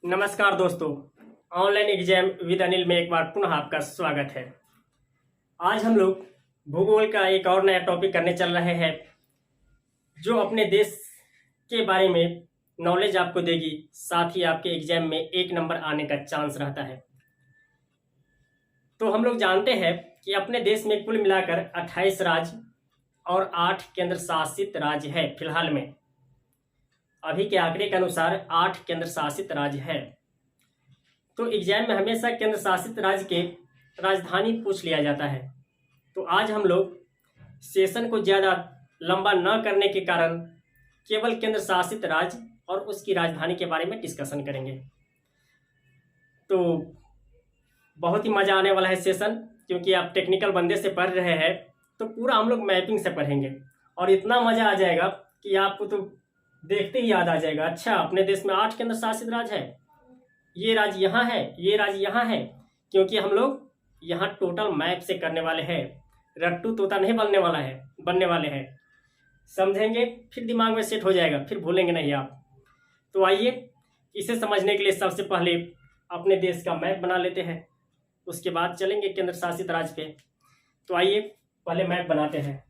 नमस्कार दोस्तों, online exam with Anil में एक बार पुनः आपका स्वागत है। आज हम लोग भूगोल का एक और नया टॉपिक करने चल रहे हैं जो अपने देश के बारे में नॉलेज आपको देगी, साथ ही आपके एग्जाम में 1 नंबर आने का चांस रहता है। तो हम लोग जानते हैं कि अपने देश में कुल मिलाकर 28 राज्य और 8 केंद्र शासित राज्य है। फिलहाल में अभी के आंकड़े के अनुसार 8 केंद्र शासित राज्य है। तो एग्जाम में हमेशा केंद्र शासित राज्य के राजधानी पूछ लिया जाता है। तो आज हम लोग सेशन को ज़्यादा लंबा न करने के कारण केवल केंद्र शासित राज्य और उसकी राजधानी के बारे में डिस्कशन करेंगे। तो बहुत ही मज़ा आने वाला है सेशन, क्योंकि आप टेक्निकल बंदे से पढ़ रहे हैं तो पूरा हम लोग मैपिंग से पढ़ेंगे और इतना मज़ा आ जाएगा कि आपको तो देखते ही याद आ जाएगा। अच्छा, अपने देश में 8 केंद्र शासित राज्य है, ये राज्य यहाँ है, ये राज्य यहाँ है, क्योंकि हम लोग यहाँ टोटल मैप से करने वाले हैं। रट्टू तोता नहीं बनने वाले हैं। समझेंगे फिर दिमाग में सेट हो जाएगा, फिर भूलेंगे नहीं आप। तो आइए, इसे समझने के लिए सबसे पहले अपने देश का मैप बना लेते हैं, उसके बाद चलेंगे केंद्र शासित राज्य पे। तो आइए पहले मैप बनाते हैं।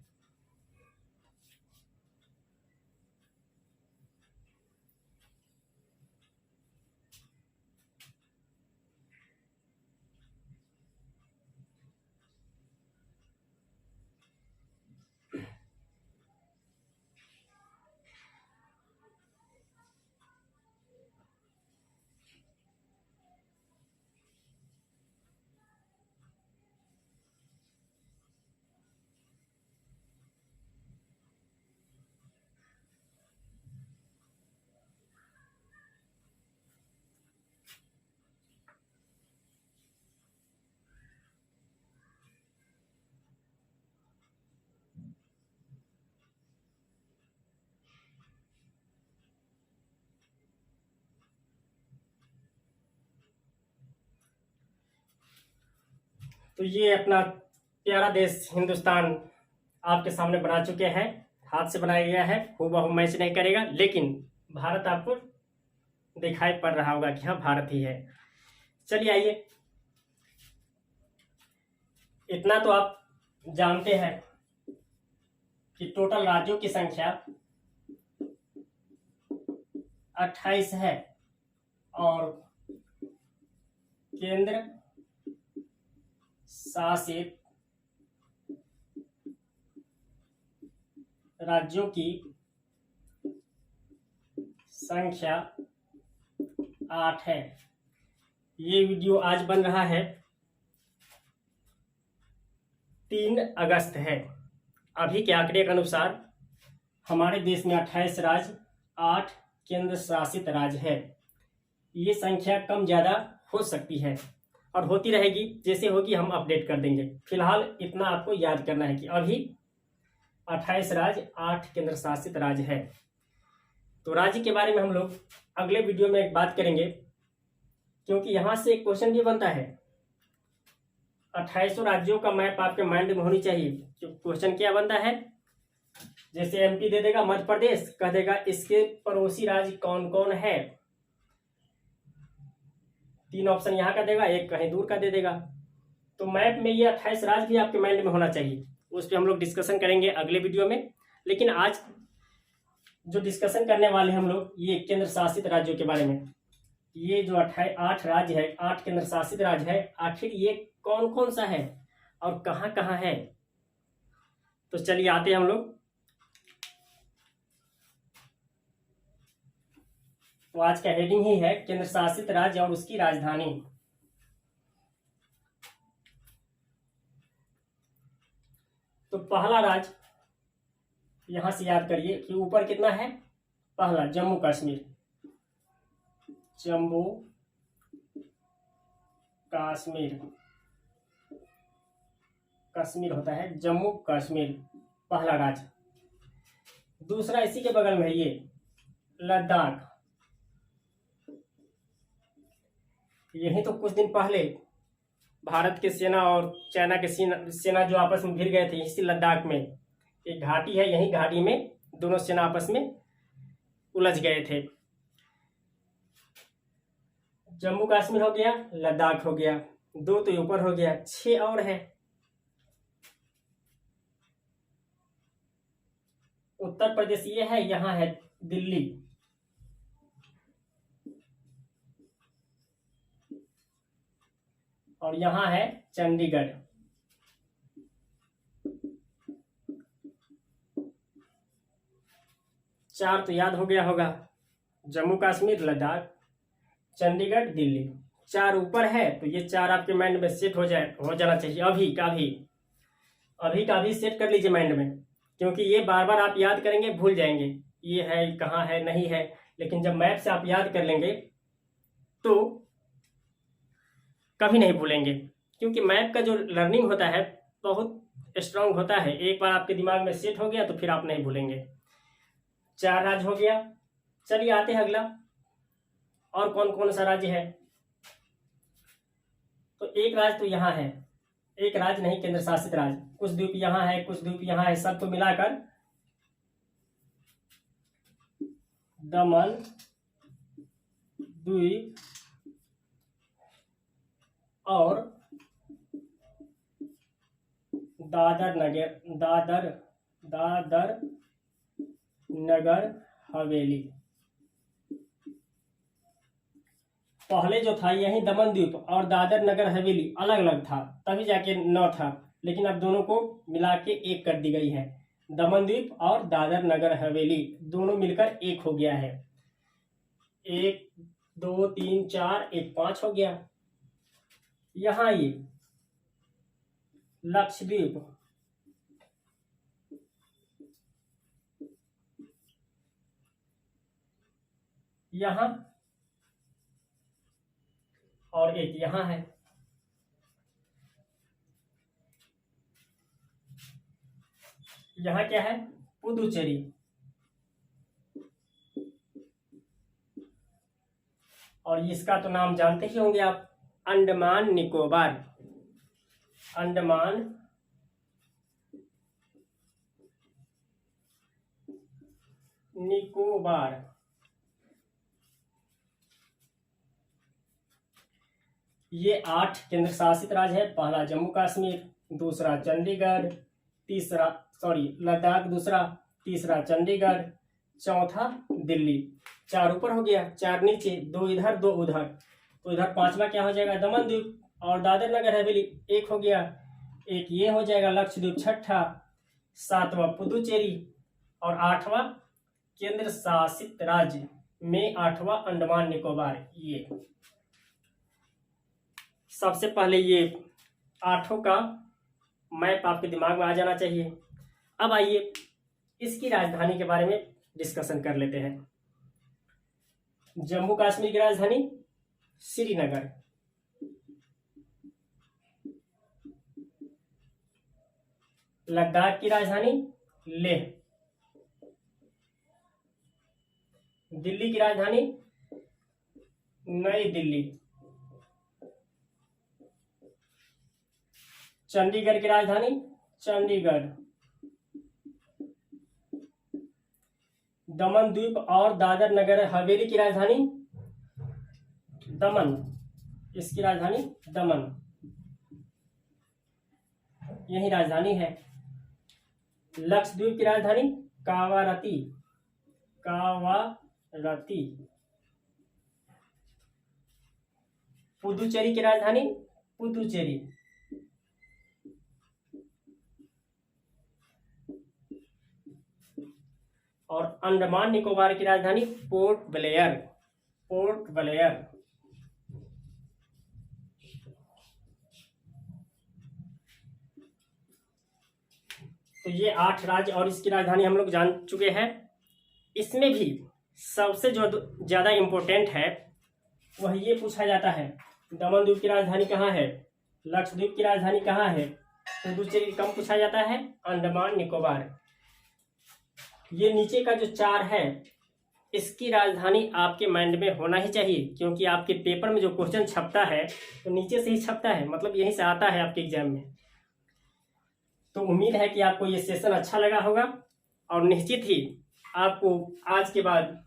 तो ये अपना प्यारा देश हिंदुस्तान आपके सामने बना चुके हैं। हाथ से बनाया गया है, हूबहू मैच नहीं करेगा, लेकिन भारत आपको दिखाई पड़ रहा होगा कि हाँ भारत ही है। चलिए आइए, इतना तो आप जानते हैं कि टोटल राज्यों की संख्या 28 है और केंद्र शासित राज्यों की संख्या 8 है। ये वीडियो आज बन रहा है 3 अगस्त है। अभी के आंकड़े के अनुसार हमारे देश में 28 राज्य, 8 केंद्र शासित राज्य है। ये संख्या कम ज़्यादा हो सकती है और होती रहेगी, जैसे होगी हम अपडेट कर देंगे। फिलहाल इतना आपको याद करना है कि अभी 28 राज्य, 8 केंद्र शासित राज्य है। तो राज्य के बारे में हम लोग अगले वीडियो में एक बात करेंगे, क्योंकि यहाँ से एक क्वेश्चन भी बनता है। 28 राज्यों का मैप आपके माइंड में होनी चाहिए। क्वेश्चन क्या बनता है, जैसे एमपी दे देगा, मध्य प्रदेश कह देगा, इसके पड़ोसी राज्य कौन कौन है। 3 ऑप्शन यहाँ का देगा, एक कहीं दूर का दे देगा। तो मैप में ये 28 राज्य भी आपके माइंड में होना चाहिए। उस पर हम लोग डिस्कशन करेंगे अगले वीडियो में। लेकिन आज जो डिस्कशन करने वाले हैं हम लोग, ये केंद्र शासित राज्यों के बारे में। ये जो 8 राज्य है, 8 केंद्र शासित राज्य है, आखिर ये कौन कौन सा है और कहाँ कहाँ है। तो चलिए आते हैं हम लोग। तो आज का हेडिंग ही है केंद्र शासित राज्य और उसकी राजधानी। तो पहला राज्य यहां से याद करिए कि ऊपर कितना है, पहला जम्मू कश्मीर। जम्मू कश्मीर, कश्मीर होता है जम्मू कश्मीर, पहला राज्य। दूसरा इसी के बगल में है ये लद्दाख। यही तो कुछ दिन पहले भारत के सेना और चाइना के सेना जो आपस में भिड़ गए थे, इसी लद्दाख में एक घाटी है, यही घाटी में दोनों सेना आपस में उलझ गए थे। जम्मू कश्मीर हो गया, लद्दाख हो गया, 2 तो ऊपर हो गया, 6 और है। उत्तर प्रदेश ये है, यहाँ है दिल्ली, और यहाँ है चंडीगढ़। चार तो याद हो गया होगा, जम्मू कश्मीर, लद्दाख, चंडीगढ़, दिल्ली। 4 ऊपर है, तो ये 4 आपके माइंड में सेट हो जाना चाहिए। अभी का भी सेट कर लीजिए माइंड में, क्योंकि ये बार बार आप याद करेंगे भूल जाएंगे, ये है कहाँ है नहीं है। लेकिन जब मैप से आप याद कर लेंगे तो कभी नहीं भूलेंगे, क्योंकि मैप का जो लर्निंग होता है बहुत स्ट्रांग होता है। एक बार आपके दिमाग में सेट हो गया तो फिर आप नहीं भूलेंगे। 4 राज्य हो गया। चलिए आते हैं अगला, और कौन कौन सा राज्य है। तो एक राज्य तो यहाँ है, एक राज्य नहीं, केंद्र शासित राज्य। कुछ द्वीप यहाँ है, कुछ द्वीप यहाँ है, सबको मिलाकर दमन द्वीप और दादर नगर हवेली। पहले जो था यही दमन द्वीप और दादर नगर हवेली अलग अलग था, तभी जाके 9 था, लेकिन अब दोनों को मिला के एक कर दी गई है। दमन द्वीप और दादर नगर हवेली दोनों मिलकर एक हो गया है। 1 2 3 4 1 5 हो गया। यहाँ ये लक्षद्वीप, यहाँ और एक यहाँ है। यहाँ क्या है? पुदुचेरी। और इसका तो नाम जानते ही होंगे आप, अंडमान निकोबार। अंडमान निकोबार। ये 8 केंद्र शासित राज्य है। पहला जम्मू कश्मीर, दूसरा चंडीगढ़, लद्दाख दूसरा, तीसरा चंडीगढ़, चौथा दिल्ली। 4 ऊपर हो गया, 4 नीचे, 2 इधर 2 उधर। तो इधर 5वां क्या हो जाएगा? दमन द्वीप और दादर नगर हवेली 1 हो गया। एक ये हो जाएगा लक्षद्वीप, 6ठा। 7वां पुदुचेरी और 8वां केंद्र शासित राज्य में 8वां अंडमान निकोबार। ये सबसे पहले ये 8 का मैप आपके दिमाग में आ जाना चाहिए। अब आइए इसकी राजधानी के बारे में डिस्कशन कर लेते हैं। जम्मू कश्मीर की राजधानी श्रीनगर, लद्दाख की राजधानी लेह, दिल्ली की राजधानी नई दिल्ली, चंडीगढ़ की राजधानी चंडीगढ़, दमन द्वीप और दादर नगर हवेली की राजधानी दमन, इसकी राजधानी दमन, यही राजधानी है। लक्षद्वीप की राजधानी कावारती, पुदुचेरी की राजधानी पुदुचेरी, और अंडमान निकोबार की राजधानी पोर्ट ब्लेयर। तो ये 8 राज्य और इसकी राजधानी हम लोग जान चुके हैं। इसमें भी सबसे जो ज्यादा इम्पोर्टेंट है वह ये पूछा जाता है, दमन द्वीप की राजधानी कहाँ है, लक्षद्वीप की राजधानी कहाँ है, पुदुचेरी कम पूछा जाता है, अंडमान निकोबार। ये नीचे का जो 4 है इसकी राजधानी आपके माइंड में होना ही चाहिए, क्योंकि आपके पेपर में जो क्वेश्चन छपता है तो नीचे से ही छपता है, मतलब यहीं से आता है आपके एग्जाम में। तो उम्मीद है कि आपको ये सेशन अच्छा लगा होगा, और निश्चित ही आपको आज के बाद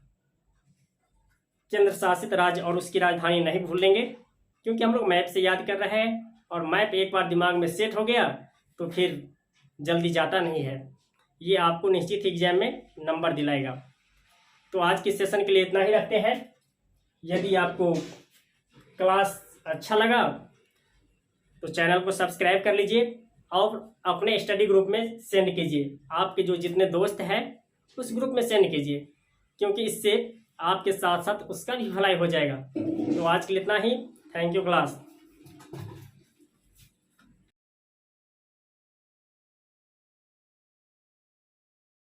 केंद्र शासित राज्य और उसकी राजधानी नहीं भूलेंगे, क्योंकि हम लोग मैप से याद कर रहे हैं और मैप एक बार दिमाग में सेट हो गया तो फिर जल्दी जाता नहीं है। ये आपको निश्चित एग्जाम में नंबर दिलाएगा। तो आज के सेशन के लिए इतना ही रखते हैं। यदि आपको क्लास अच्छा लगा तो चैनल को सब्सक्राइब कर लीजिए और अपने स्टडी ग्रुप में सेंड कीजिए। आपके जो जितने दोस्त हैं उस ग्रुप में सेंड कीजिए, क्योंकि इससे आपके साथ साथ उसका भी भलाई हो जाएगा। तो आज के लिए इतना ही। Thank you class.